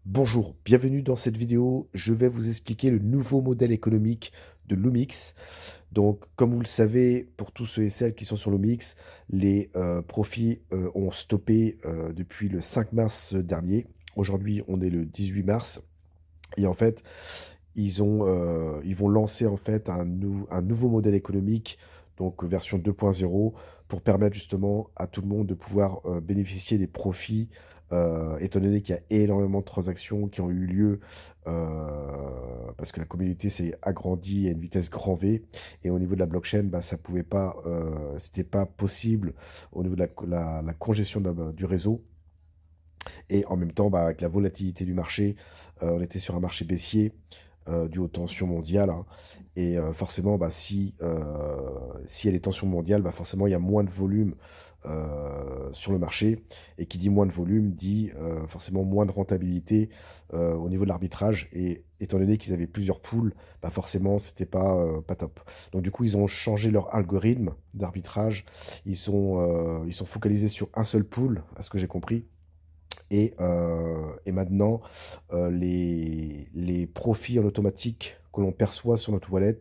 Bonjour, bienvenue dans cette vidéo. Je vais vous expliquer le nouveau modèle économique de Lumix. Donc, comme vous le savez, pour tous ceux et celles qui sont sur Lumix, les profits ont stoppé depuis le 5 mars dernier. Aujourd'hui, on est le 18 mars. Et en fait, ils vont lancer en fait un nouveau modèle économique, donc version 2.0, pour permettre justement à tout le monde de pouvoir bénéficier des profits, étant donné qu'il y a énormément de transactions qui ont eu lieu, parce que la communauté s'est agrandie à une vitesse grand V. Et au niveau de la blockchain, bah, ça pouvait pas, c'était pas possible au niveau de la congestion du réseau. Et en même temps, bah, avec la volatilité du marché, on était sur un marché baissier, dû aux tensions mondiales, hein. Et forcément, bah, s'il y a des tensions mondiales, bah, forcément, il y a moins de volume, sur le marché. Et qui dit moins de volume dit, forcément moins de rentabilité, au niveau de l'arbitrage. Et étant donné qu'ils avaient plusieurs pools, bah, forcément, c'était pas top. Donc du coup, ils ont changé leur algorithme d'arbitrage. Ils sont focalisés sur un seul pool, à ce que j'ai compris. Et maintenant, les profits en automatique que l'on perçoit sur notre wallet,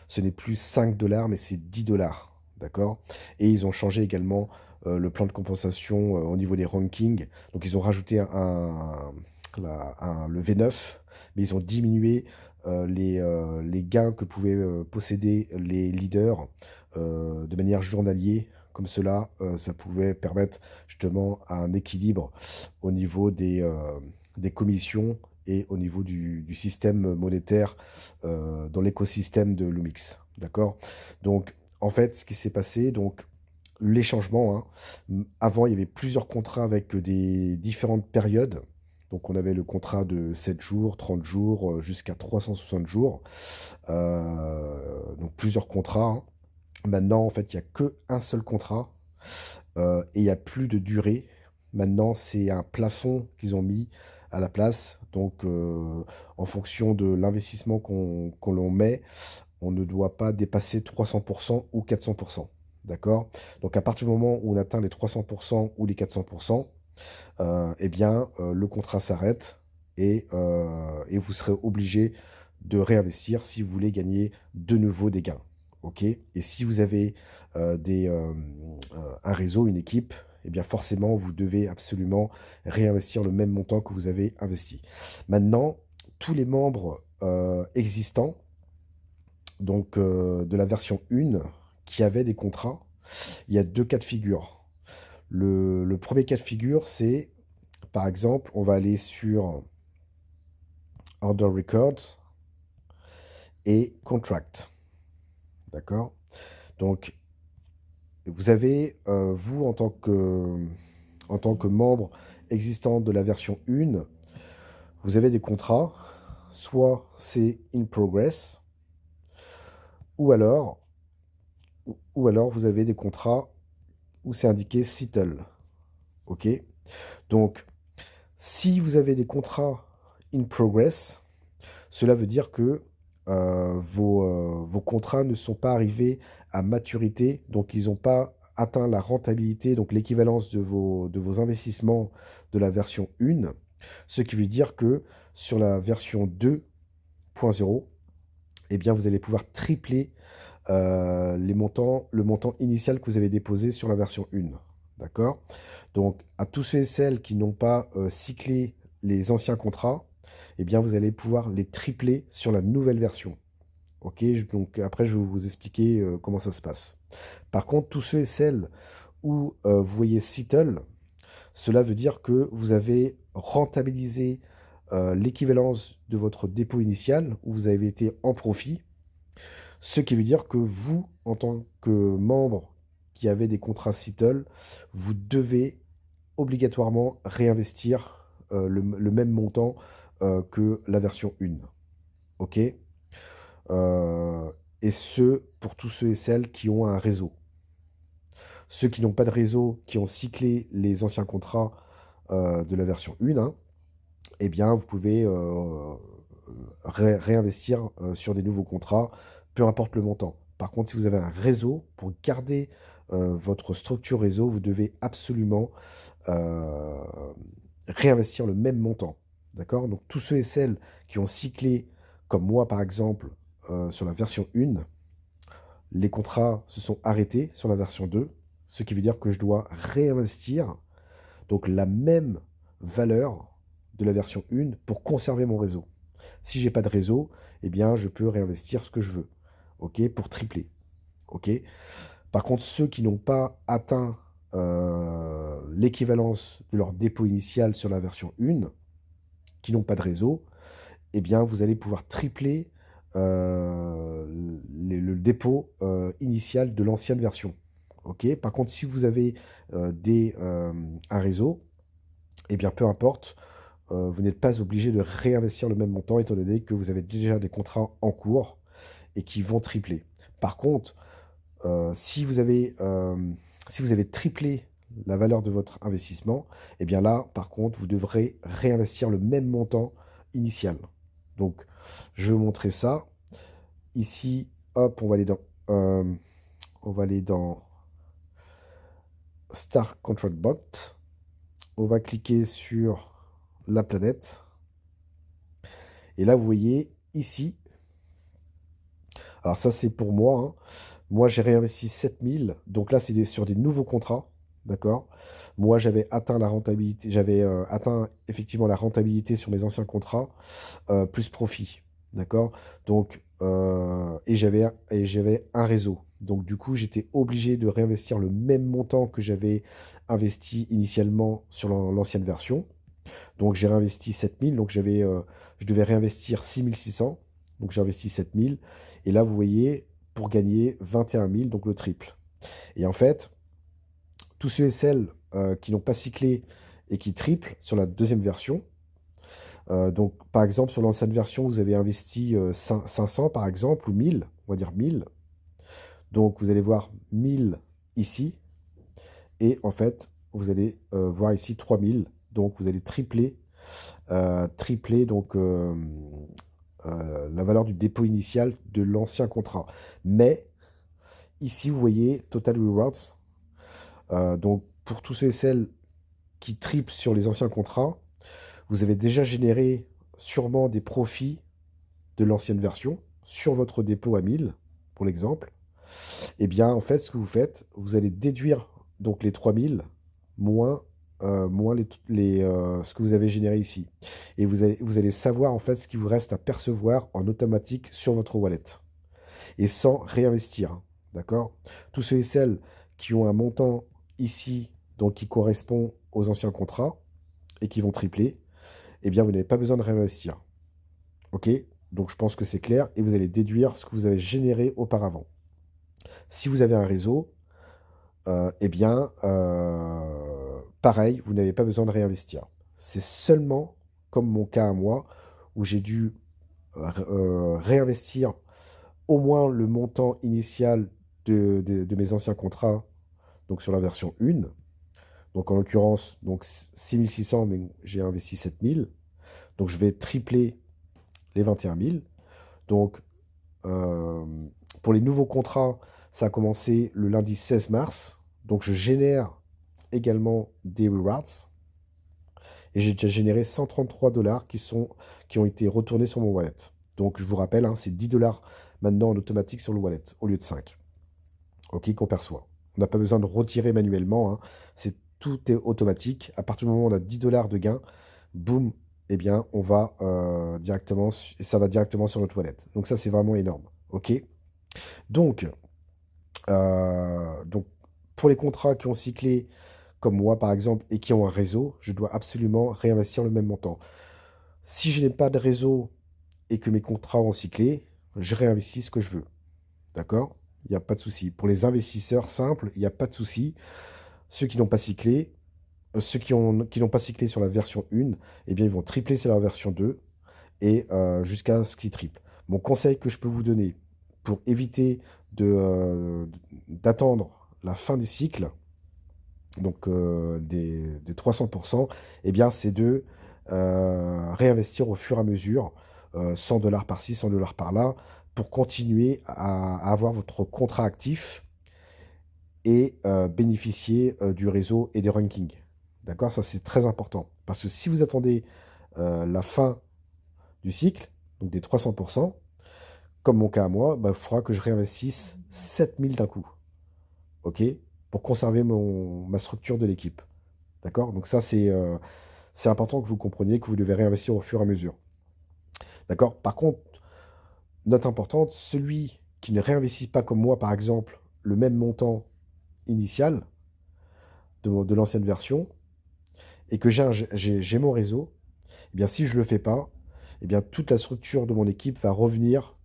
ce n'est plus 5 $ mais c'est 10 $, d'accord? Et ils ont changé également, le plan de compensation, au niveau des rankings. Donc ils ont rajouté le V9, mais ils ont diminué, les gains que pouvaient, posséder les leaders, de manière journalière. Comme cela, ça pouvait permettre justement un équilibre au niveau des commissions et au niveau du système monétaire, dans l'écosystème de Lumix. D'accord? Donc, en fait, ce qui s'est passé, donc, les changements, hein, avant, il y avait plusieurs contrats avec des différentes périodes. Donc, on avait le contrat de 7 jours, 30 jours, jusqu'à 360 jours. Donc, plusieurs contrats, hein. Maintenant, en fait, il n'y a qu'un seul contrat, et il y a plus de durée. Maintenant, c'est un plafond qu'ils ont mis à la place. Donc, en fonction de l'investissement qu'on l'on met, on ne doit pas dépasser 300% ou 400%. D'accord? Donc, à partir du moment où on atteint les 300% ou les 400%, eh bien, le contrat s'arrête et vous serez obligé de réinvestir si vous voulez gagner de nouveau des gains. OK? Et si vous avez un réseau, une équipe, eh bien, forcément, vous devez absolument réinvestir le même montant que vous avez investi. Maintenant, tous les membres existants, donc de la version 1, qui avaient des contrats, il y a deux cas de figure. Le premier cas de figure, c'est par exemple, on va aller sur Order Records et Contract. D'accord? Donc, vous avez, vous, en tant que membre existant de la version 1, vous avez des contrats, soit c'est in progress, ou alors, ou alors vous avez des contrats où c'est indiqué settle. OK? Donc, si vous avez des contrats in progress, cela veut dire que vos contrats ne sont pas arrivés à maturité, donc ils n'ont pas atteint la rentabilité, donc l'équivalence de vos investissements de la version 1, ce qui veut dire que sur la version 2.0, eh bien, vous allez pouvoir tripler le montant initial que vous avez déposé sur la version 1. D'accord? Donc, à tous ceux et celles qui n'ont pas cyclé les anciens contrats, eh bien, vous allez pouvoir les tripler sur la nouvelle version. Ok? Donc, après, je vais vous expliquer comment ça se passe. Par contre, tous ceux et celles où vous voyez Settle, cela veut dire que vous avez rentabilisé l'équivalence de votre dépôt initial, où vous avez été en profit, ce qui veut dire que vous, en tant que membre qui avez des contrats Settle, vous devez obligatoirement réinvestir le même montant que la version 1. OK? Et ce, pour tous ceux et celles qui ont un réseau. Ceux qui n'ont pas de réseau, qui ont cyclé les anciens contrats de la version 1, hein, eh bien, vous pouvez réinvestir sur des nouveaux contrats, peu importe le montant. Par contre, si vous avez un réseau, pour garder votre structure réseau, vous devez absolument réinvestir le même montant. D'accord? Donc tous ceux et celles qui ont cyclé, comme moi par exemple, sur la version 1, les contrats se sont arrêtés sur la version 2, ce qui veut dire que je dois réinvestir donc la même valeur de la version 1 pour conserver mon réseau. Si j'ai pas de réseau, eh bien je peux réinvestir ce que je veux. OK? Pour tripler. OK? Par contre, ceux qui n'ont pas atteint l'équivalence de leur dépôt initial sur la version 1, qui n'ont pas de réseau, eh bien, vous allez pouvoir tripler le dépôt initial de l'ancienne version. OK? Par contre, si vous avez un réseau, eh bien, peu importe, vous n'êtes pas obligé de réinvestir le même montant étant donné que vous avez déjà des contrats en cours et qui vont tripler. Par contre, si vous avez triplé la valeur de votre investissement, eh bien là, par contre, vous devrez réinvestir le même montant initial. Donc, je vais vous montrer ça. Ici, hop, euh, on va aller dans Start Contract Bot. On va cliquer sur la planète. Et là, vous voyez ici, alors ça c'est pour moi, hein. Moi j'ai réinvesti 7000, donc là c'est sur des nouveaux contrats, d'accord? Moi j'avais atteint la rentabilité, j'avais atteint effectivement la rentabilité sur mes anciens contrats, plus profit, d'accord? Donc, et j'avais un réseau. Donc du coup j'étais obligé de réinvestir le même montant que j'avais investi initialement sur l'ancienne version. Donc j'ai réinvesti 7000, donc je devais réinvestir 6600, donc j'ai investi 7000. Et là, vous voyez, pour gagner 21 000, donc le triple. Et en fait, tous ceux et celles qui n'ont pas cyclé et qui triplent sur la deuxième version, donc par exemple sur l'ancienne version, vous avez investi 500 par exemple, ou 1000, on va dire 1000. Donc vous allez voir 1000 ici, et en fait, vous allez voir ici 3000. Donc vous allez tripler donc la valeur du dépôt initial de l'ancien contrat. Mais ici, vous voyez Total Rewards. Donc pour tous ceux et celles qui triplent sur les anciens contrats, vous avez déjà généré sûrement des profits de l'ancienne version sur votre dépôt à 1000, pour l'exemple. Et bien, en fait, ce que vous faites, vous allez déduire donc les 3000 moins, moins ce que vous avez généré ici. Et vous allez savoir en fait ce qui vous reste à percevoir en automatique sur votre wallet. Et sans réinvestir, hein. D'accord? Tous ceux et celles qui ont un montant ici, donc qui correspond aux anciens contrats et qui vont tripler, eh bien, vous n'avez pas besoin de réinvestir. OK? Donc, je pense que c'est clair et vous allez déduire ce que vous avez généré auparavant. Si vous avez un réseau, eh bien, pareil, vous n'avez pas besoin de réinvestir. C'est seulement, comme mon cas à moi, où j'ai dû réinvestir au moins le montant initial de mes anciens contrats, donc sur la version 1. Donc en l'occurrence, donc 6600, mais j'ai investi 7000. Donc je vais tripler les 21 000. Donc euh, pour les nouveaux contrats, ça a commencé le lundi 16 mars. Donc je génère également des rewards. Et j'ai déjà généré 133 $ qui ont été retournés sur mon wallet. Donc je vous rappelle, hein, c'est 10 $ maintenant en automatique sur le wallet, au lieu de 5. OK, qu'on perçoit. On n'a pas besoin de retirer manuellement, hein. Tout est automatique. À partir du moment où on a 10 $ de gain, boum, eh bien, on va ça va directement sur notre wallet. Donc ça, c'est vraiment énorme. OK? Donc, donc, pour les contrats qui ont cyclé, comme moi par exemple, et qui ont un réseau, je dois absolument réinvestir le même montant. Si je n'ai pas de réseau et que mes contrats ont cyclé, je réinvestis ce que je veux. D'accord? Il n'y a pas de souci. Pour les investisseurs simples, il n'y a pas de souci. Ceux qui n'ont pas cyclé, qui n'ont pas cyclé sur la version 1, eh bien, ils vont tripler sur la version 2 et jusqu'à ce qu'ils triplent. Mon conseil que je peux vous donner pour éviter d'attendre la fin du cycle, donc des 300%, eh bien, c'est de réinvestir au fur et à mesure, 100 $ par-ci, 100 $ par-là, pour continuer à avoir votre contrat actif et bénéficier du réseau et des rankings. D'accord? Ça, c'est très important. Parce que si vous attendez la fin du cycle, donc des 300%, comme mon cas à moi, bah, il faudra que je réinvestisse 7000 d'un coup, ok? Pour conserver ma structure de l'équipe. D'accord? Donc ça, c'est important que vous compreniez que vous devez réinvestir au fur et à mesure. D'accord? Par contre, note importante, celui qui ne réinvestit pas comme moi, par exemple, le même montant initial de l'ancienne version, et que j'ai mon réseau, eh bien, si je ne le fais pas, eh bien, toute la structure de mon équipe va revenir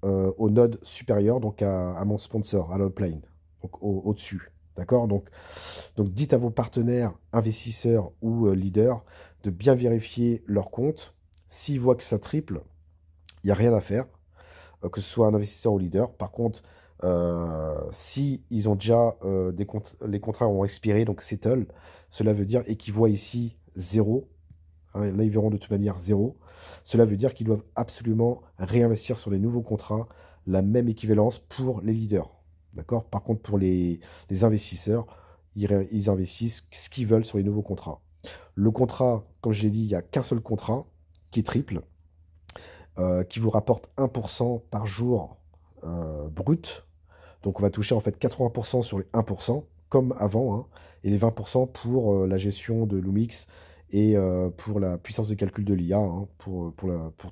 au node supérieur, donc à mon sponsor, à l'upline, donc au-dessus. D'accord? Donc, dites à vos partenaires, investisseurs ou leaders de bien vérifier leur compte. S'ils voient que ça triple, il n'y a rien à faire, que ce soit un investisseur ou leader. Par contre, si ils ont déjà les contrats ont expiré, donc settle, cela veut dire, et qu'ils voient ici zéro, hein, là ils verront de toute manière zéro, cela veut dire qu'ils doivent absolument réinvestir sur les nouveaux contrats la même équivalence pour les leaders. D'accord? Par contre, pour les investisseurs, ils investissent ce qu'ils veulent sur les nouveaux contrats. Le contrat, comme je l'ai dit, il n'y a qu'un seul contrat qui est triple, qui vous rapporte 1% par jour brut. Donc on va toucher en fait 80% sur les 1%, comme avant, hein, et les 20% pour la gestion de Lumix et pour la puissance de calcul de l'IA, hein, pour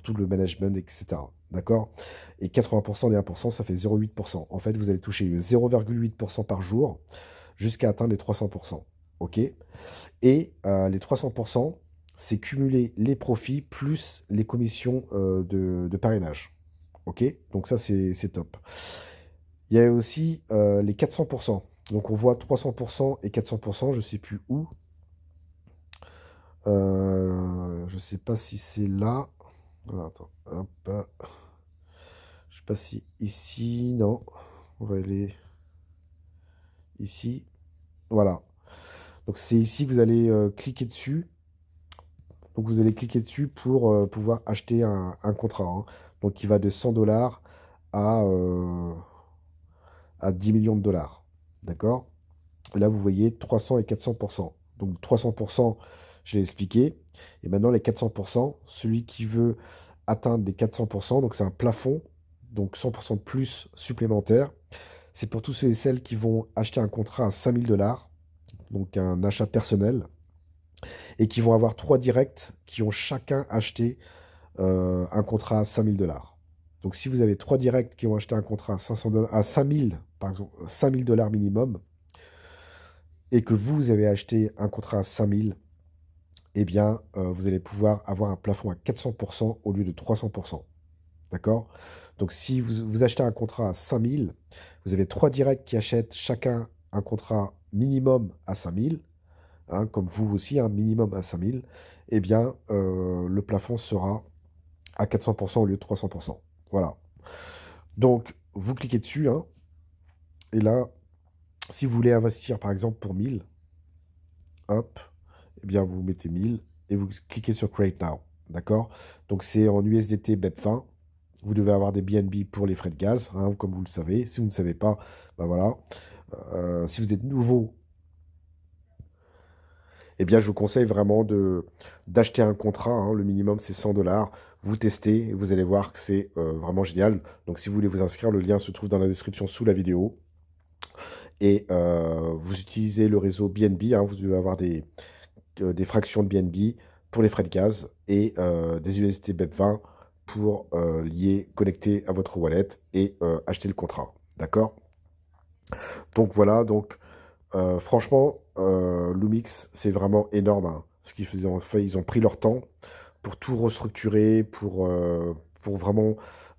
tout le management, etc. D'accord? Et 80% des 1%, ça fait 0,8%. En fait, vous allez toucher 0,8% par jour jusqu'à atteindre les 300%. OK? Et les 300%, c'est cumuler les profits plus les commissions de parrainage. OK? Donc ça, c'est top. Il y a aussi les 400%. Donc on voit 300% et 400%, je ne sais plus où. Je ne sais pas si c'est là. Voilà, attends. Hop. Je sais pas si ici. Non. On va aller ici. Voilà. Donc c'est ici que vous allez cliquer dessus. Donc vous allez cliquer dessus pour pouvoir acheter un contrat, hein. Donc qui va de 100 dollars à 10 millions de dollars. D'accord? Et là, vous voyez 300 et 400%. Donc 300%, je l'ai expliqué. Et maintenant, les 400%, celui qui veut atteindre les 400%, donc c'est un plafond, donc 100% de plus supplémentaire. C'est pour tous ceux et celles qui vont acheter un contrat à 5000 dollars, donc un achat personnel, et qui vont avoir 3 directs qui ont chacun acheté un contrat à 5000 dollars. Donc si vous avez 3 directs qui ont acheté un contrat à 500 à 5000, par exemple, 5000 dollars minimum, et que vous avez acheté un contrat à 5000, eh bien, vous allez pouvoir avoir un plafond à 400% au lieu de 300%. D'accord? Donc, si vous achetez un contrat à 5000, vous avez 3 directs qui achètent chacun un contrat minimum à 5000, hein, comme vous aussi, un minimum à 5000, eh bien, le plafond sera à 400% au lieu de 300%. Voilà. Donc, vous cliquez dessus, hein, et là, si vous voulez investir, par exemple, pour 1000, hop, eh bien, vous mettez 1000 et vous cliquez sur Create Now. D'accord? Donc, c'est en USDT BEP20. Vous devez avoir des BNB pour les frais de gaz, hein, comme vous le savez. Si vous ne savez pas, ben voilà. Si vous êtes nouveau, eh bien, je vous conseille vraiment d'acheter un contrat, hein. Le minimum, c'est 100 dollars. Vous testez et vous allez voir que c'est vraiment génial. Donc, si vous voulez vous inscrire, le lien se trouve dans la description sous la vidéo. Et vous utilisez le réseau BNB, hein. Vous devez avoir des fractions de BNB pour les frais de gaz et des USDT BEP20 pour lier, connecter à votre wallet et acheter le contrat. D'accord? Donc voilà, donc franchement, Lumix, c'est vraiment énorme, hein, ce qu'ils ont fait. Ils ont pris leur temps pour tout restructurer, pour vraiment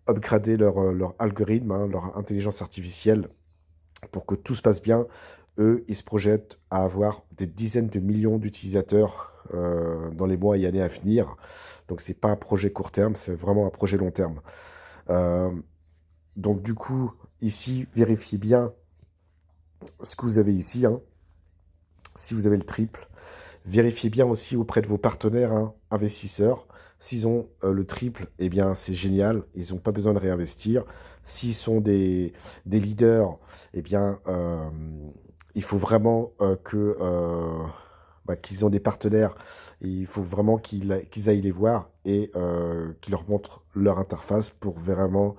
upgrader leur algorithme, hein, leur intelligence artificielle, pour que tout se passe bien. Eux, ils se projettent à avoir des dizaines de millions d'utilisateurs dans les mois et années à venir. Donc, c'est pas un projet court terme, c'est vraiment un projet long terme. Euh, donc, du coup, ici, vérifiez bien ce que vous avez ici, hein. Si vous avez le triple, vérifiez bien aussi auprès de vos partenaires, hein, investisseurs. S'ils ont le triple, eh bien, c'est génial. Ils n'ont pas besoin de réinvestir. S'ils sont des leaders, eh bien, il faut vraiment que bah, qu'ils ont des partenaires, et il faut vraiment qu'ils aillent les voir et qu'ils leur montrent leur interface pour vraiment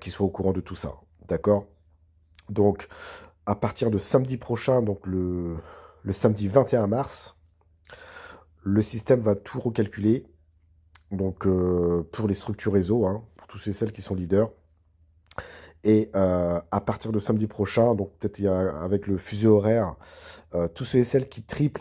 qu'ils soient au courant de tout ça. D'accord? Donc, à partir de samedi prochain, donc le samedi 21 mars, le système va tout recalculer. Donc, pour les structures réseau, hein, pour tous et celles qui sont leaders. Et à partir de samedi prochain, donc peut-être avec le fuseau horaire, tous ceux et celles qui triplent